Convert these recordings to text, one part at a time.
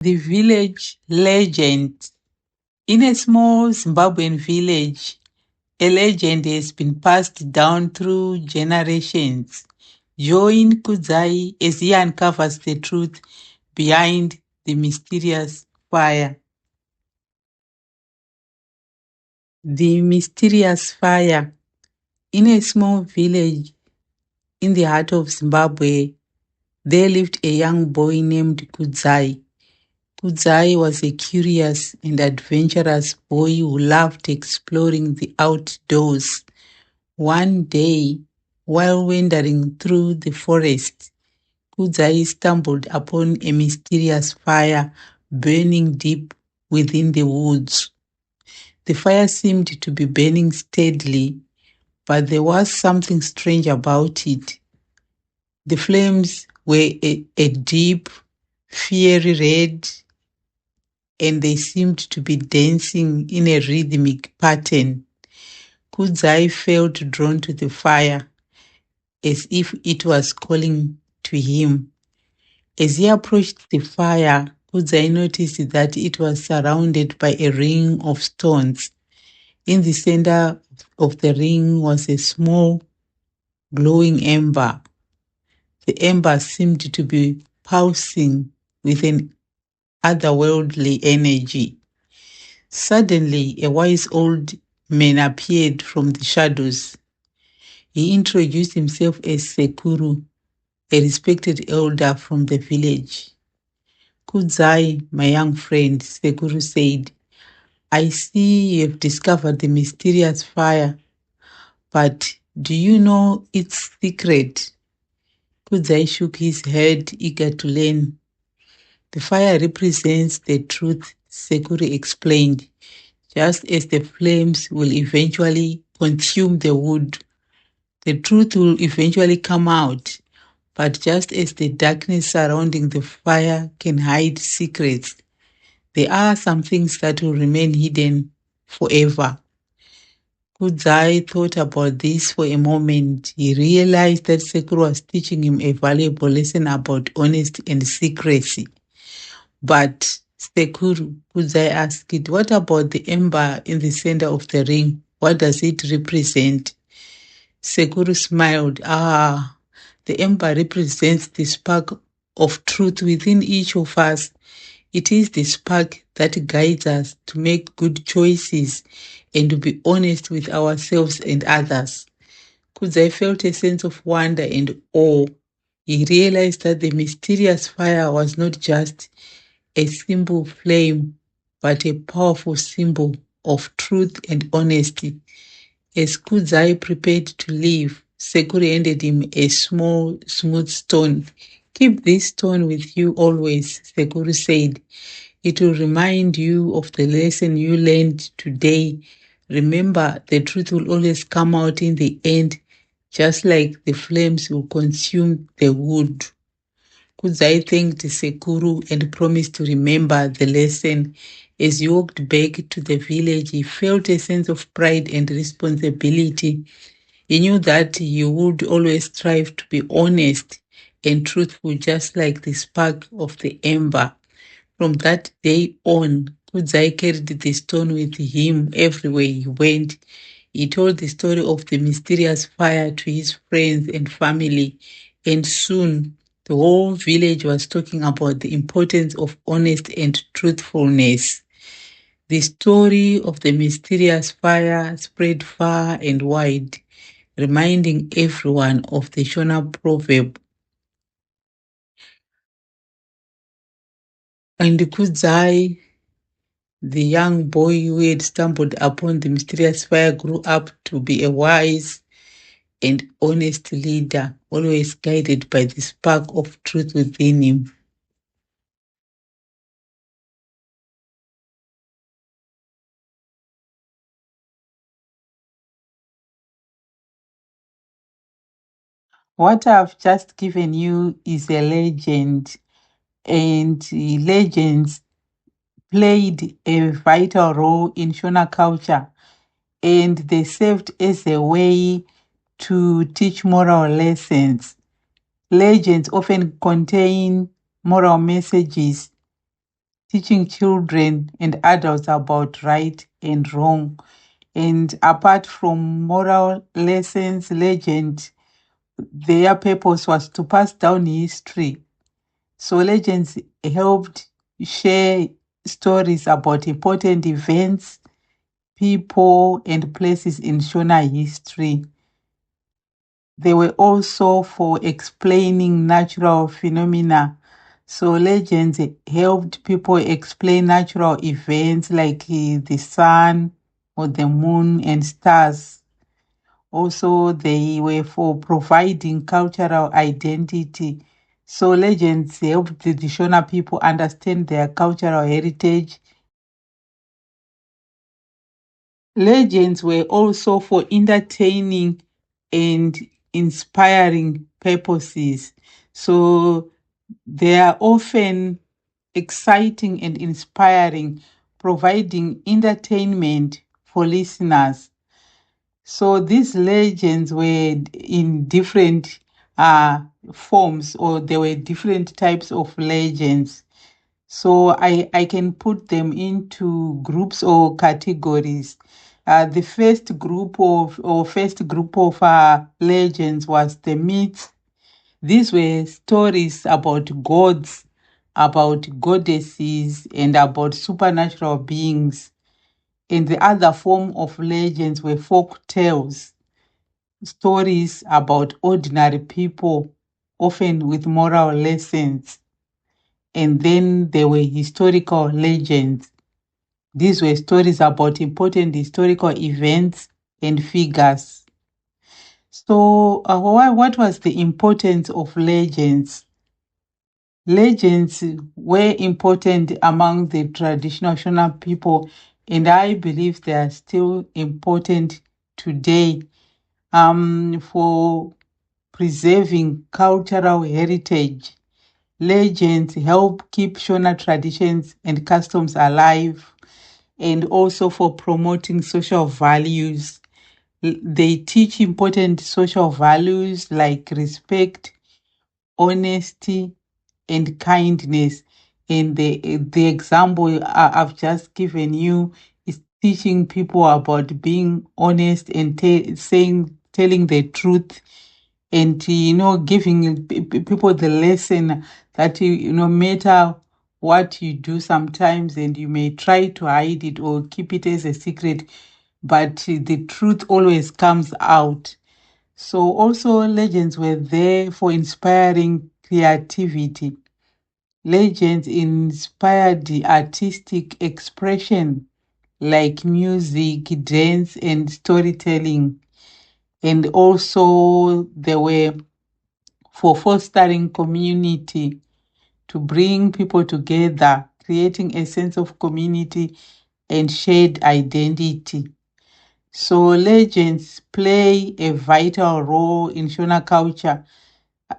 The village legend. In a small Zimbabwean village, a legend has been passed down through generations. Join Kudzai as he uncovers the truth behind the mysterious fire. The mysterious fire. In a small village in the heart of Zimbabwe, there lived a young boy named Kudzai. Kudzai was a curious and adventurous boy who loved exploring the outdoors. One day, while wandering through the forest, Kudzai stumbled upon a mysterious fire burning deep within the woods. The fire seemed to be burning steadily, but there was something strange about it. The flames were a deep, fiery red, and they seemed to be dancing in a rhythmic pattern. Kudzai felt drawn to the fire, as if it was calling to him. As he approached the fire, Kudzai noticed that it was surrounded by a ring of stones. In the center of the ring was a small, glowing ember. The ember seemed to be pulsing with an otherworldly energy. Suddenly, a wise old man appeared from the shadows. He introduced himself as Sekuru, a respected elder from the village. Kudzai, my young friend, Sekuru said, I see you have discovered the mysterious fire, but do you know its secret? Kudzai shook his head, eager to learn. The fire represents the truth, Sekuru explained. Just as the flames will eventually consume the wood, the truth will eventually come out. But just as the darkness surrounding the fire can hide secrets, there are some things that will remain hidden forever. Kudzai thought about this for a moment. He realized that Sekuru was teaching him a valuable lesson about honesty and secrecy. But Sekuru, Kudzai asked, what about the ember in the center of the ring? What does it represent? Sekuru smiled. The ember represents the spark of truth within each of us. It is the spark that guides us to make good choices and to be honest with ourselves and others. Kudzai felt a sense of wonder and awe. He realized that the mysterious fire was not just a simple flame, but a powerful symbol of truth and honesty. As Kudzai prepared to leave, Sekuru handed him a small, smooth stone. Keep this stone with you always, Sekuru said. It will remind you of the lesson you learned today. Remember, the truth will always come out in the end, just like the flames will consume the wood. Kudzai thanked Sekuru and promised to remember the lesson. As he walked back to the village, he felt a sense of pride and responsibility. He knew that he would always strive to be honest and truthful, just like the spark of the ember. From that day on, Kudzai carried the stone with him everywhere he went. He told the story of the mysterious fire to his friends and family, and soon the whole village was talking about the importance of honest and truthfulness. The story of the mysterious fire spread far and wide, reminding everyone of the Shona proverb. And Kudzai, the young boy who had stumbled upon the mysterious fire, grew up to be a wise and honest leader, always guided by the spark of truth within him. What I've just given you is a legend, and legends played a vital role in Shona culture, and they served as a way to teach moral lessons. Legends often contain moral messages teaching children and adults about right and wrong. And apart from moral lessons, legend, their purpose was to pass down history. So legends helped share stories about important events, people, and places in Shona history. They were also for explaining natural phenomena. So legends helped people explain natural events like the sun or the moon and stars. Also, they were for providing cultural identity. So legends helped the Shona people understand their cultural heritage. Legends were also for entertaining and inspiring purposes. So they are often exciting and inspiring, providing entertainment for listeners. So these legends were in different forms, or there were different types of legends. So I can put them into groups or categories. The first group of legends was the myths. These were stories about gods, about goddesses, and about supernatural beings. And the other form of legends were folk tales, stories about ordinary people, often with moral lessons. And then there were historical legends. These were stories about important historical events and figures. So, what was the importance of legends? Legends were important among the traditional Shona people, and I believe they are still important today for preserving cultural heritage. Legends help keep Shona traditions and customs alive, and also for promoting social values. They teach important social values like respect, honesty, and kindness. And the example I've just given you is teaching people about being honest and telling the truth, and giving people the lesson that no matter what you do sometimes, and you may try to hide it or keep it as a secret, but the truth always comes out. So also legends were there for inspiring creativity. Legends inspired the artistic expression like music, dance, and storytelling. And also they were for fostering community, to bring people together, creating a sense of community and shared identity. So legends play a vital role in Shona culture,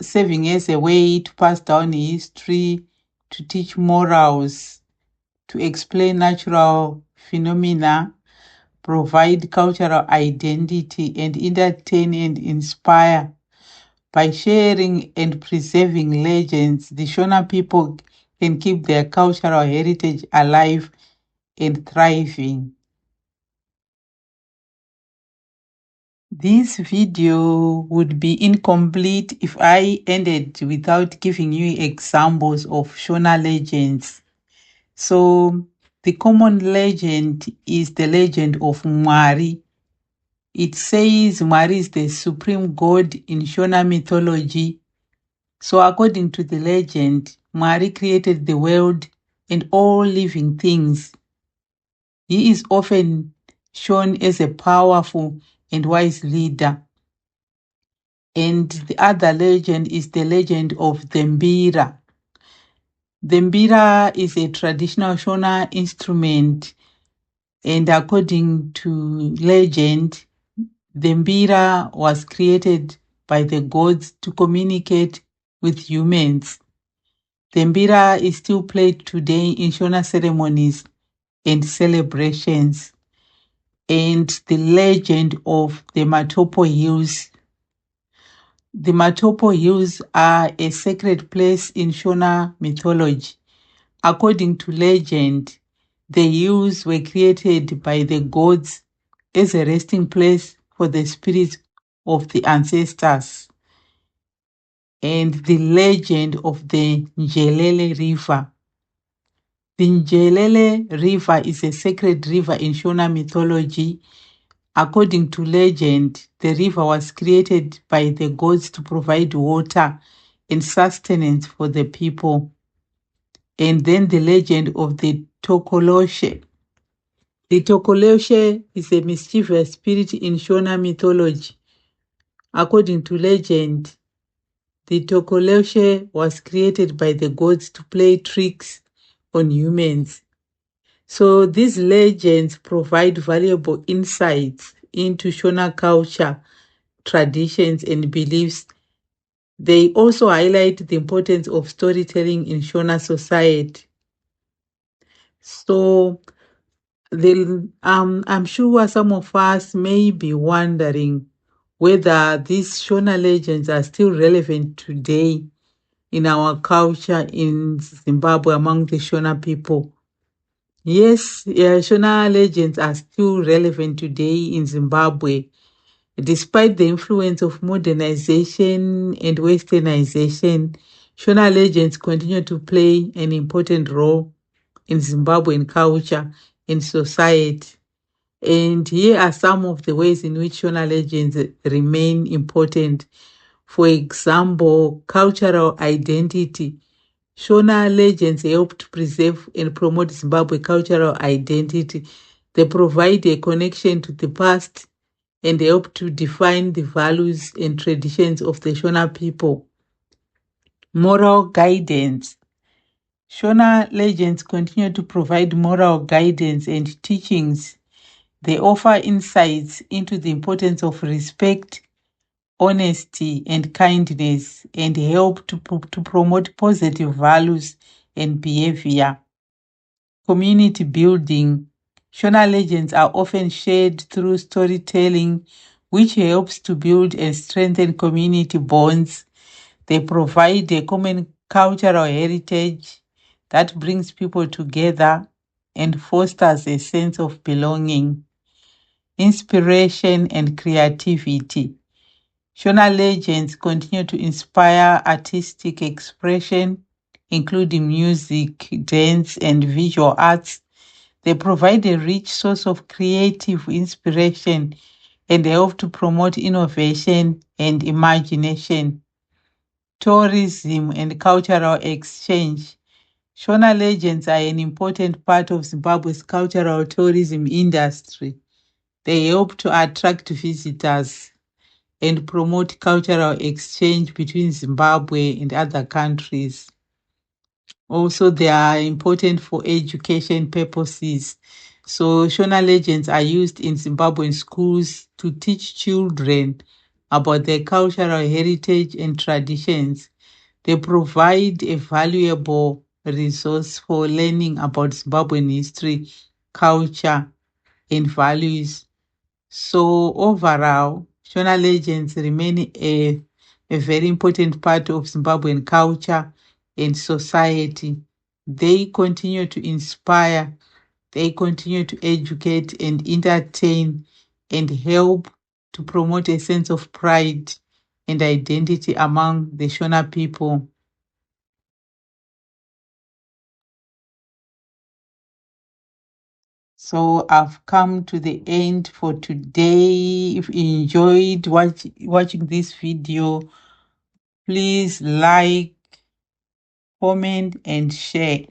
serving as a way to pass down history, to teach morals, to explain natural phenomena, provide cultural identity, and entertain and inspire. By sharing and preserving legends, the Shona people can keep their cultural heritage alive and thriving. This video would be incomplete if I ended without giving you examples of Shona legends. So, the common legend is the legend of Mwari. It says Mwari is the supreme god in Shona mythology. So according to the legend, Mwari created the world and all living things. He is often shown as a powerful and wise leader. And the other legend is the legend of the Mbira. The Mbira is a traditional Shona instrument, and according to legend, the Mbira was created by the gods to communicate with humans. The Mbira is still played today in Shona ceremonies and celebrations. And the legend of the Matopo Hills. The Matopo Hills are a sacred place in Shona mythology. According to legend, the hills were created by the gods as a resting place for the spirits of the ancestors. And the legend of the Njelele River. The Njelele River is a sacred river in Shona mythology. According to legend, the river was created by the gods to provide water and sustenance for the people. And then the legend of the Tokoloshe. The Tokoloshe is a mischievous spirit in Shona mythology. According to legend, the Tokoloshe was created by the gods to play tricks on humans. So these legends provide valuable insights into Shona culture, traditions, and beliefs. They also highlight the importance of storytelling in Shona society. So I'm sure some of us may be wondering whether these Shona legends are still relevant today in our culture in Zimbabwe among the Shona people. Yes, Shona legends are still relevant today in Zimbabwe, despite the influence of modernization and westernization. Shona legends continue to play an important role in Zimbabwean culture and society. And here are some of the ways in which Shona legends remain important. For example, cultural identity. Shona legends help to preserve and promote Zimbabwe cultural identity. They provide a connection to the past and help to define the values and traditions of the Shona people. Moral guidance. Shona legends continue to provide moral guidance and teachings. They offer insights into the importance of respect, honesty, and kindness, and help to promote positive values and behavior. Community building. Shona legends are often shared through storytelling, which helps to build and strengthen community bonds. They provide a common cultural heritage that brings people together and fosters a sense of belonging. Inspiration and creativity. Shona legends continue to inspire artistic expression, including music, dance, and visual arts. They provide a rich source of creative inspiration and help to promote innovation and imagination. Tourism and cultural exchange. Shona legends are an important part of Zimbabwe's cultural tourism industry. They help to attract visitors and promote cultural exchange between Zimbabwe and other countries. Also, they are important for education purposes. So, Shona legends are used in Zimbabwean schools to teach children about their cultural heritage and traditions. They provide a valuable resource for learning about Zimbabwean history, culture, and values. So overall, Shona legends remain a very important part of Zimbabwean culture and society. They continue to inspire, they continue to educate and entertain and help to promote a sense of pride and identity among the Shona people. So I've come to the end for today. If you enjoyed watching this video, please like, comment, and share.